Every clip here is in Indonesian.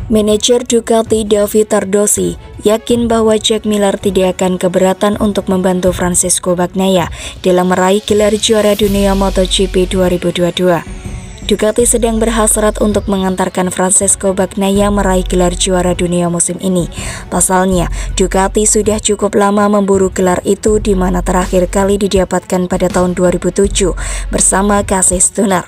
Manajer Ducati David Tardozzi yakin bahwa Jack Miller tidak akan keberatan untuk membantu Francesco Bagnaia dalam meraih gelar juara dunia MotoGP 2022. Ducati sedang berhasrat untuk mengantarkan Francesco Bagnaia meraih gelar juara dunia musim ini. Pasalnya, Ducati sudah cukup lama memburu gelar itu, di mana terakhir kali didapatkan pada tahun 2007 bersama Casey Stoner.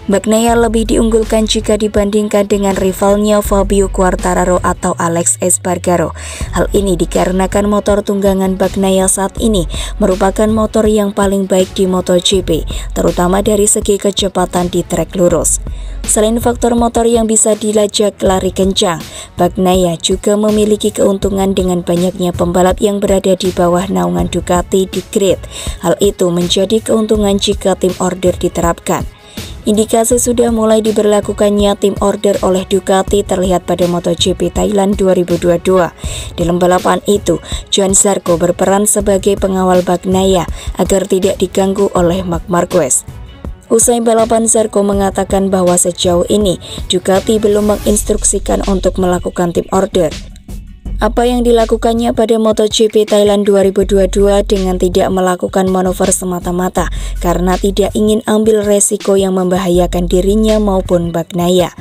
Bagnaia lebih diunggulkan jika dibandingkan dengan rivalnya Fabio Quartararo atau Alex Espargaro. Hal ini dikarenakan motor tunggangan Bagnaia saat ini merupakan motor yang paling baik di MotoGP, terutama dari segi kecepatan di trek lurus. Selain faktor motor yang bisa dilajak lari kencang, Bagnaia juga memiliki keuntungan dengan banyaknya pembalap yang berada di bawah naungan Ducati di grid. Hal itu menjadi keuntungan jika tim order diterapkan. Indikasi sudah mulai diberlakukannya tim order oleh Ducati terlihat pada MotoGP Thailand 2022. Dalam balapan itu, Johann Zarco berperan sebagai pengawal Bagnaia agar tidak diganggu oleh Marc Marquez. Usai balapan, Zarco mengatakan bahwa sejauh ini Ducati belum menginstruksikan untuk melakukan tim order. Apa yang dilakukannya pada MotoGP Thailand 2022 dengan tidak melakukan manuver semata-mata karena tidak ingin ambil resiko yang membahayakan dirinya maupun Bagnaia.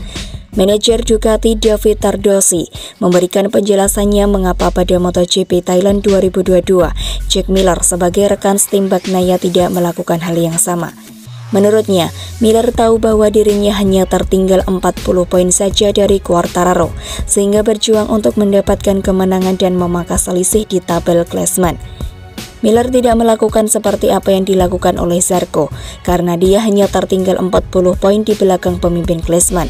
Manajer Ducati David Tardozzi memberikan penjelasannya mengapa pada MotoGP Thailand 2022 Jack Miller sebagai rekan tim Bagnaia tidak melakukan hal yang sama. Menurutnya, Miller tahu bahwa dirinya hanya tertinggal 40 poin saja dari Quartararo, sehingga berjuang untuk mendapatkan kemenangan dan memangkas selisih di tabel klasemen. Miller tidak melakukan seperti apa yang dilakukan oleh Zarco, karena dia hanya tertinggal 40 poin di belakang pemimpin klasemen.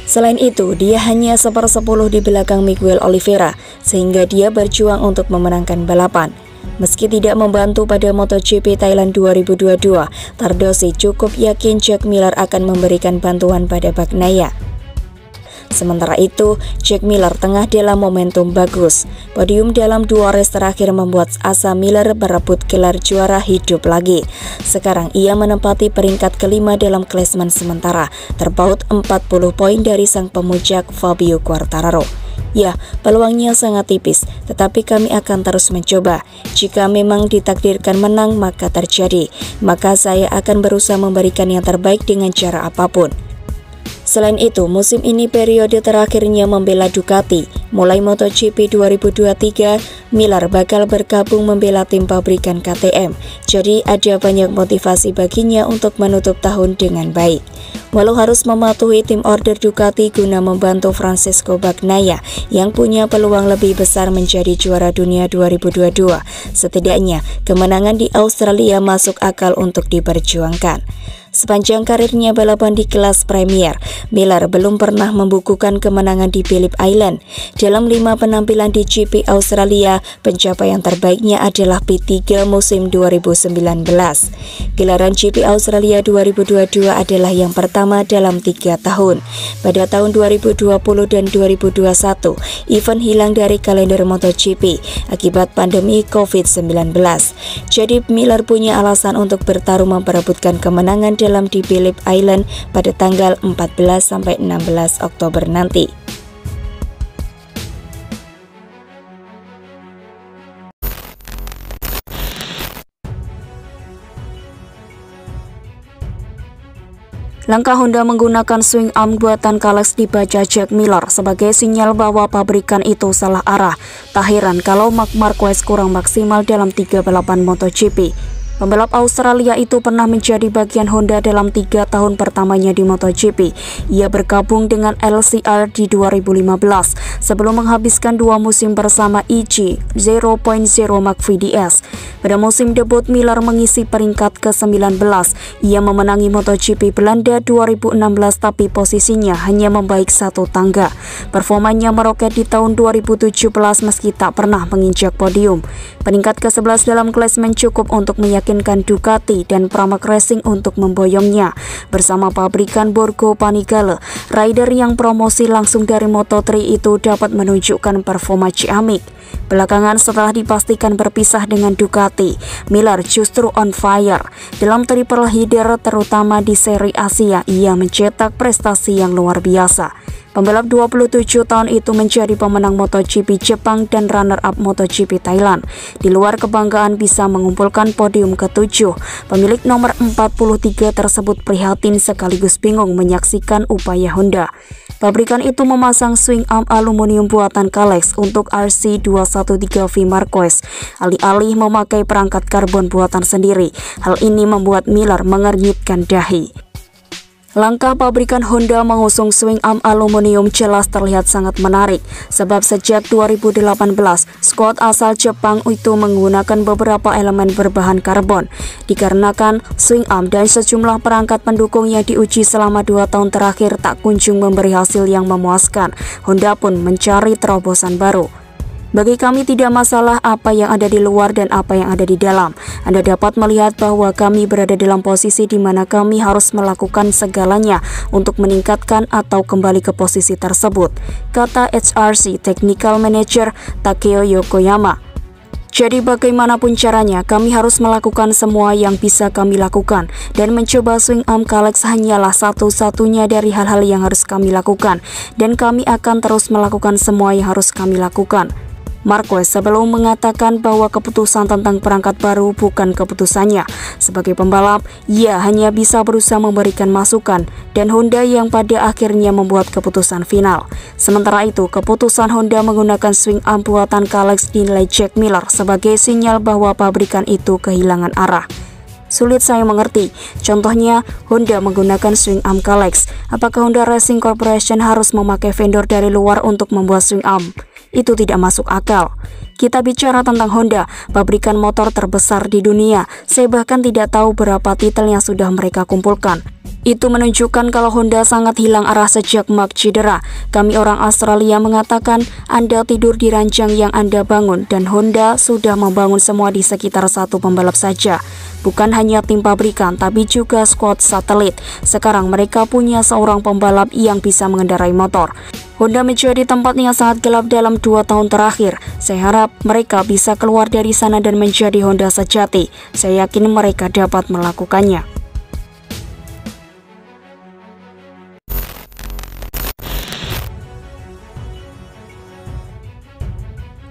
Selain itu, dia hanya 1/10 di belakang Miguel Oliveira, sehingga dia berjuang untuk memenangkan balapan. Meski tidak membantu pada MotoGP Thailand 2022, Tardozzi cukup yakin Jack Miller akan memberikan bantuan pada Bagnaia. Sementara itu, Jack Miller tengah dalam momentum bagus. Podium dalam 2 race terakhir membuat asa Miller berebut gelar juara hidup lagi. Sekarang ia menempati peringkat kelima dalam klasemen sementara, terpaut 40 poin dari sang pemujak Fabio Quartararo. Ya, peluangnya sangat tipis, tetapi kami akan terus mencoba. Jika memang ditakdirkan menang, maka terjadi. Maka saya akan berusaha memberikan yang terbaik dengan cara apapun. Selain itu, musim ini periode terakhirnya membela Ducati. Mulai MotoGP 2023, Miller bakal bergabung membela tim pabrikan KTM. Jadi ada banyak motivasi baginya untuk menutup tahun dengan baik. Walau harus mematuhi tim order Ducati guna membantu Francesco Bagnaia yang punya peluang lebih besar menjadi juara dunia 2022, setidaknya kemenangan di Australia masuk akal untuk diperjuangkan. Sepanjang karirnya balapan di kelas Premier, Miller belum pernah membukukan kemenangan di Phillip Island. Dalam 5 penampilan di GP Australia, pencapaian terbaiknya adalah P3 musim 2019. Gelaran GP Australia 2022 adalah yang pertama dalam 3 tahun. Pada tahun 2020 dan 2021, event hilang dari kalender MotoGP akibat pandemi COVID-19. Jadi Miller punya alasan untuk bertarung memperebutkan kemenangan dalam di Phillip Island pada tanggal 14-16 Oktober nanti. Langkah Honda menggunakan swing arm buatan Kalex dibaca Jack Miller sebagai sinyal bahwa pabrikan itu salah arah. Tak heran kalau Marc Marquez kurang maksimal dalam 3 balapan MotoGP. Pembalap Australia itu pernah menjadi bagian Honda dalam 3 tahun pertamanya di MotoGP. Ia bergabung dengan LCR di 2015 sebelum menghabiskan 2 musim bersama EG 0.0 McVDS. Pada musim debut, Miller mengisi peringkat ke-19. Ia memenangi MotoGP Belanda 2016 tapi posisinya hanya membaik 1 tangga. Performanya meroket di tahun 2017 meski tak pernah menginjak podium. Peringkat ke-11 dalam klasemen cukup untuk meyakinkan Ducati dan Pramac Racing untuk memboyongnya. Bersama pabrikan Borgo Panigale, rider yang promosi langsung dari Moto3 itu dapat menunjukkan performa ciamik. Belakangan setelah dipastikan berpisah dengan Ducati, Miller justru on fire. Dalam triple header terutama di seri Asia, ia mencetak prestasi yang luar biasa. Pembalap 27 tahun itu menjadi pemenang MotoGP Jepang dan runner-up MotoGP Thailand. Di luar kebanggaan bisa mengumpulkan podium ke-7, pemilik nomor 43 tersebut prihatin sekaligus bingung menyaksikan upaya Honda. Pabrikan itu memasang swing arm aluminium buatan Kalex untuk RC213V Marquez, alih-alih memakai perangkat karbon buatan sendiri. Hal ini membuat Miller mengernyitkan dahi. Langkah pabrikan Honda mengusung swing arm aluminium jelas terlihat sangat menarik, sebab sejak 2018, skuad asal Jepang itu menggunakan beberapa elemen berbahan karbon. Dikarenakan swing arm dan sejumlah perangkat pendukung yang diuji selama 2 tahun terakhir tak kunjung memberi hasil yang memuaskan, Honda pun mencari terobosan baru. Bagi kami tidak masalah apa yang ada di luar dan apa yang ada di dalam. Anda dapat melihat bahwa kami berada dalam posisi di mana kami harus melakukan segalanya untuk meningkatkan atau kembali ke posisi tersebut, kata HRC Technical Manager Takeo Yokoyama. Jadi bagaimanapun caranya, kami harus melakukan semua yang bisa kami lakukan, dan mencoba swing arm Kalex hanyalah satu-satunya dari hal-hal yang harus kami lakukan, dan kami akan terus melakukan semua yang harus kami lakukan. Marquez sebelum mengatakan bahwa keputusan tentang perangkat baru bukan keputusannya. Sebagai pembalap, ia hanya bisa berusaha memberikan masukan, dan Honda yang pada akhirnya membuat keputusan final. Sementara itu, keputusan Honda menggunakan swing arm buatan Kalex dinilai Jack Miller sebagai sinyal bahwa pabrikan itu kehilangan arah. Sulit saya mengerti. Contohnya, Honda menggunakan swing arm Kalex. Apakah Honda Racing Corporation harus memakai vendor dari luar untuk membuat swing arm? Itu tidak masuk akal. Kita bicara tentang Honda, pabrikan motor terbesar di dunia. Saya bahkan tidak tahu berapa titel yang sudah mereka kumpulkan. Itu menunjukkan kalau Honda sangat hilang arah sejak Mark cedera. Kami orang Australia mengatakan Anda tidur di ranjang yang Anda bangun, dan Honda sudah membangun semua di sekitar satu pembalap saja. Bukan hanya tim pabrikan, tapi juga skuad satelit. Sekarang mereka punya seorang pembalap yang bisa mengendarai motor. Honda menjadi tempat yang sangat gelap dalam 2 tahun terakhir. Saya harap mereka bisa keluar dari sana dan menjadi Honda sejati. Saya yakin mereka dapat melakukannya.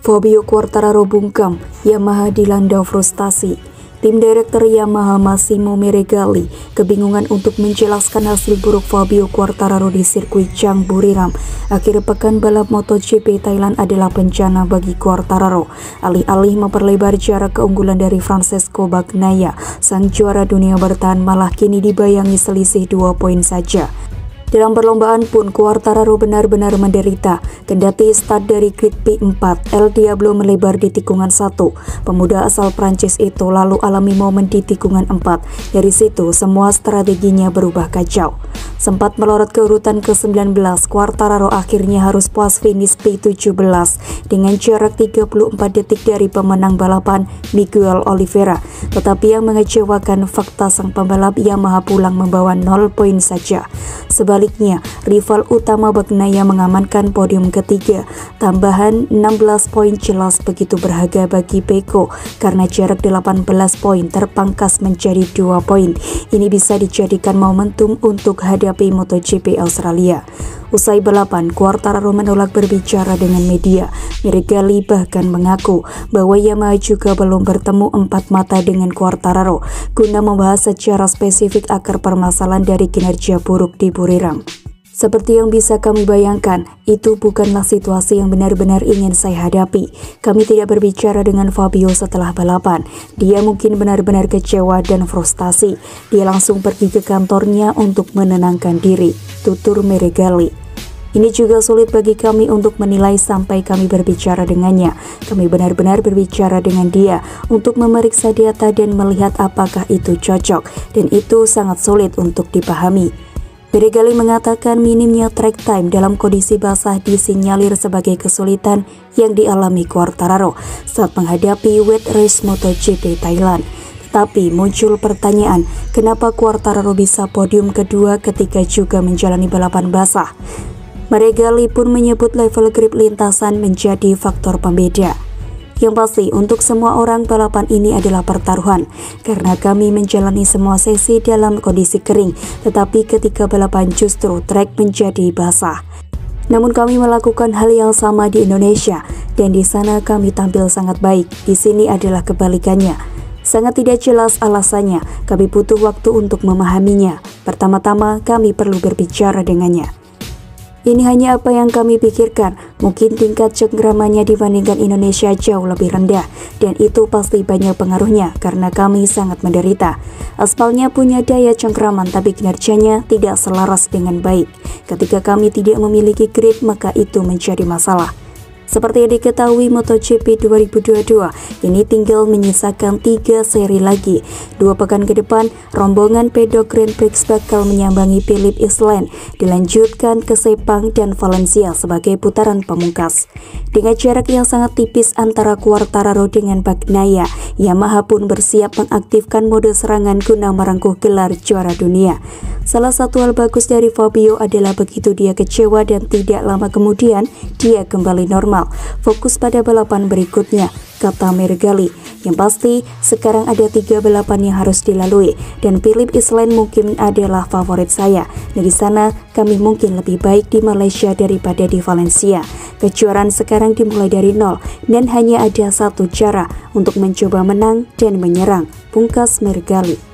Fabio Quartararo bungkam, Yamaha dilanda frustasi. Tim direktur Yamaha Massimo Meregali kebingungan untuk menjelaskan hasil buruk Fabio Quartararo di sirkuit Chang Buriram. Akhir pekan balap MotoGP Thailand adalah bencana bagi Quartararo. Alih-alih memperlebar jarak keunggulan dari Francesco Bagnaia, sang juara dunia bertahan malah kini dibayangi selisih 2 poin saja. Dalam perlombaan pun Quartararo benar-benar menderita. Kendati start dari grid P4, El Diablo melebar di tikungan 1. Pemuda asal Prancis itu lalu alami momen di tikungan 4. Dari situ semua strateginya berubah kacau. Sempat melorot ke urutan ke-19, Quartararo akhirnya harus puas finish P17 dengan jarak 34 detik dari pemenang balapan Miguel Oliveira. Tetapi yang mengecewakan, fakta sang pembalap Yamaha pulang membawa 0 poin saja. Sebaliknya, rival utama Bagnaia mengamankan podium ketiga. Tambahan 16 poin jelas begitu berharga bagi Pecco karena jarak 18 poin terpangkas menjadi 2 poin. Ini bisa dijadikan momentum untuk hadapi MotoGP Australia. Usai balapan, Quartararo menolak berbicara dengan media. Meregali bahkan mengaku bahwa Yamaha juga belum bertemu empat mata dengan Quartararo guna membahas secara spesifik akar permasalahan dari kinerja buruk di Buriram. Seperti yang bisa kami bayangkan, itu bukanlah situasi yang benar-benar ingin saya hadapi. Kami tidak berbicara dengan Fabio setelah balapan. Dia mungkin benar-benar kecewa dan frustasi. Dia langsung pergi ke kantornya untuk menenangkan diri, tutur Meregali. Ini juga sulit bagi kami untuk menilai sampai kami berbicara dengannya. Kami benar-benar berbicara dengan dia untuk memeriksa data dan melihat apakah itu cocok, dan itu sangat sulit untuk dipahami. Meregali mengatakan minimnya track time dalam kondisi basah disinyalir sebagai kesulitan yang dialami Quartararo saat menghadapi wet race MotoGP Thailand. Tapi muncul pertanyaan, kenapa Quartararo bisa podium kedua ketika juga menjalani balapan basah? Meregali pun menyebut level grip lintasan menjadi faktor pembeda. Yang pasti, untuk semua orang balapan ini adalah pertaruhan, karena kami menjalani semua sesi dalam kondisi kering, tetapi ketika balapan justru trek menjadi basah. Namun kami melakukan hal yang sama di Indonesia, dan di sana kami tampil sangat baik. Di sini adalah kebalikannya. Sangat tidak jelas alasannya, kami butuh waktu untuk memahaminya. Pertama-tama kami perlu berbicara dengannya. Ini hanya apa yang kami pikirkan, mungkin tingkat cengkramannya dibandingkan Indonesia jauh lebih rendah, dan itu pasti banyak pengaruhnya karena kami sangat menderita. Aspalnya punya daya cengkraman tapi kinerjanya tidak selaras dengan baik. Ketika kami tidak memiliki grip, maka itu menjadi masalah. Seperti yang diketahui, MotoGP 2022 ini tinggal menyisakan 3 seri lagi. 2 pekan ke depan, rombongan pedok Grand Prix bakal menyambangi Phillip Island, dilanjutkan ke Sepang dan Valencia sebagai putaran pemungkas. Dengan jarak yang sangat tipis antara Quartararo dengan Bagnaia, Yamaha pun bersiap mengaktifkan mode serangan guna merengkuh gelar juara dunia. Salah satu hal bagus dari Fabio adalah begitu dia kecewa dan tidak lama kemudian dia kembali normal, fokus pada balapan berikutnya, kata Meregali. Yang pasti sekarang ada 3 balapan yang harus dilalui dan Phillip Island mungkin adalah favorit saya. Dari sana kami mungkin lebih baik di Malaysia daripada di Valencia. Kejuaraan sekarang dimulai dari nol dan hanya ada satu cara untuk mencoba menang dan menyerang, pungkas Meregali.